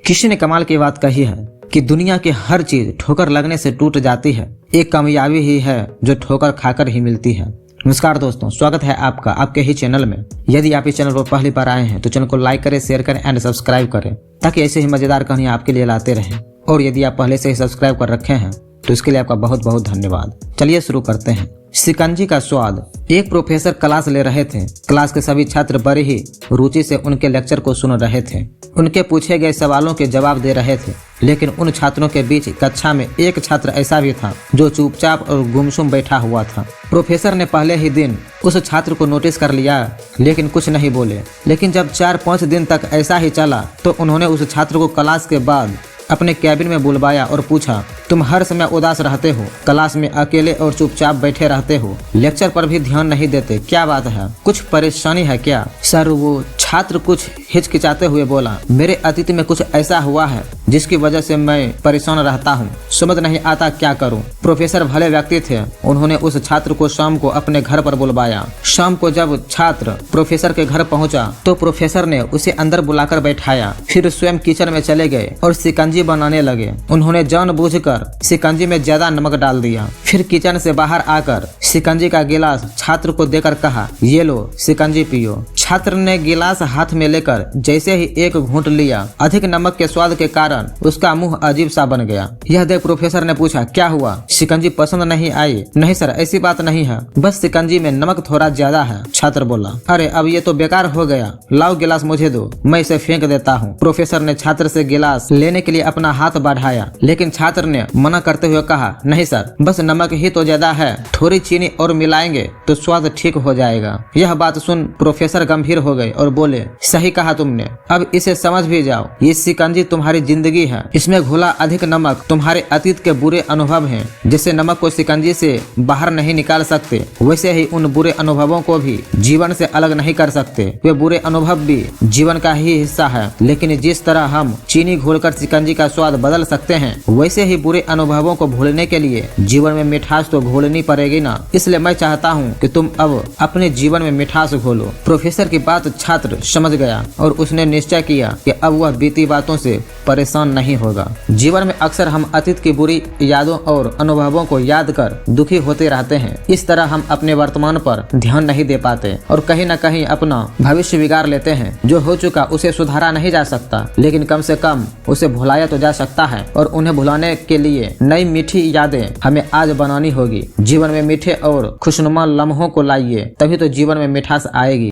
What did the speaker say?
किसी ने कमाल की बात कही है कि दुनिया की हर चीज ठोकर लगने से टूट जाती है, एक कामयाबी ही है जो ठोकर खाकर ही मिलती है। नमस्कार दोस्तों, स्वागत है आपका आपके ही चैनल में। यदि आप इस चैनल पर पहली बार आए हैं तो चैनल को लाइक करें, शेयर करें एंड सब्सक्राइब करें ताकि ऐसे ही मजेदार कहानियां आपके लिए लाते रहें। और यदि आप पहले से ही सब्सक्राइब कर रखे हैं तो इसके लिए आपका बहुत बहुत धन्यवाद। चलिए शुरू करते हैं। शिकंजी का स्वाद। एक प्रोफेसर क्लास ले रहे थे। क्लास के सभी छात्र बड़े ही रुचि से उनके लेक्चर को सुन रहे थे। उनके पूछे गए सवालों के जवाब दे रहे थे, लेकिन उन छात्रों के बीच कक्षा में एक छात्र ऐसा भी था जो चुपचाप और गुमसुम बैठा हुआ था। प्रोफेसर ने पहले ही दिन उस छात्र को नोटिस कर लिया, लेकिन कुछ नहीं बोले। लेकिन जब 4-5 दिन तक ऐसा ही चला तो उन्होंने उस छात्र को क्लास के बाद अपने कैबिन में बुलवाया और पूछा, तुम हर समय उदास रहते हो, क्लास में अकेले और चुपचाप बैठे रहते हो, लेक्चर पर भी ध्यान नहीं देते, क्या बात है? कुछ परेशानी है क्या? सर, वो छात्र कुछ हिचकिचाते हुए बोला, मेरे अतीत में कुछ ऐसा हुआ है जिसकी वजह से मैं परेशान रहता हूँ, समझ नहीं आता क्या करूँ। प्रोफेसर भले व्यक्ति थे। उन्होंने उस छात्र को शाम को अपने घर पर बुलवाया। शाम को जब छात्र प्रोफेसर के घर पहुंचा तो प्रोफेसर ने उसे अंदर बुलाकर बैठाया। फिर स्वयं किचन में चले गए और शिकंजी बनाने लगे। उन्होंने जानबूझकर शिकंजी में ज्यादा नमक डाल दिया। फिर किचन से बाहर आकर शिकंजी का गिलास छात्र को देकर कहा, ये लो शिकंजी पियो। छात्र ने गिलास हाथ में लेकर जैसे ही एक घूंट लिया, अधिक नमक के स्वाद के कारण उसका मुंह अजीब सा बन गया। यह देख प्रोफेसर ने पूछा, क्या हुआ? शिकंजी पसंद नहीं आई? नहीं सर, ऐसी बात नहीं है, बस शिकंजी में नमक थोड़ा ज्यादा है। छात्र बोला, अरे अब ये तो बेकार हो गया, लाओ गिलास मुझे दो, मैं इसे फेंक देता हूँ। प्रोफेसर ने छात्र से गिलास लेने के लिए अपना हाथ बढ़ाया, लेकिन छात्र ने मना करते हुए कहा, नहीं सर, बस नमक ही तो ज्यादा है, थोड़ी चीनी और मिलाएंगे तो स्वाद ठीक हो जाएगा। यह बात सुन प्रोफेसर गंभीर हो गए और बोले, सही कहा तुमने, अब इसे समझ भी जाओ। ये शिकंजी तुम्हारी जिंदगी है, इसमें घुला अधिक नमक तुम्हारे अतीत के बुरे अनुभव हैं। जैसे नमक को शिकंजी से बाहर नहीं निकाल सकते, वैसे ही उन बुरे अनुभवों को भी जीवन से अलग नहीं कर सकते। वे बुरे अनुभव भी जीवन का ही हिस्सा है, लेकिन जिस तरह हम चीनी घोलकर शिकंजी का स्वाद बदल सकते हैं, वैसे ही बुरे अनुभवों को भूलने के लिए जीवन में मिठास तो घोलनी पड़ेगी ना। इसलिए मैं चाहता हूँ कि तुम अब अपने जीवन में मिठास घोलो। प्रोफेसर की बात छात्र समझ गया और उसने निश्चय किया कि अब वह बीती बातों से परेशान नहीं होगा। जीवन में अक्सर हम अतीत की बुरी यादों और अनुभवों को याद कर दुखी होते रहते हैं। इस तरह हम अपने वर्तमान पर ध्यान नहीं दे पाते और कहीं न कहीं अपना भविष्य बिगाड़ लेते हैं। जो हो चुका उसे सुधारा नहीं जा सकता, लेकिन कम से कम उसे भुलाया तो जा सकता है। और उन्हें भुलाने के लिए नई मीठी यादें हमें आज बनानी होगी। जीवन में मीठे और खुशनुमा लम्हों को लाइए, तभी तो जीवन में मिठास आएगी।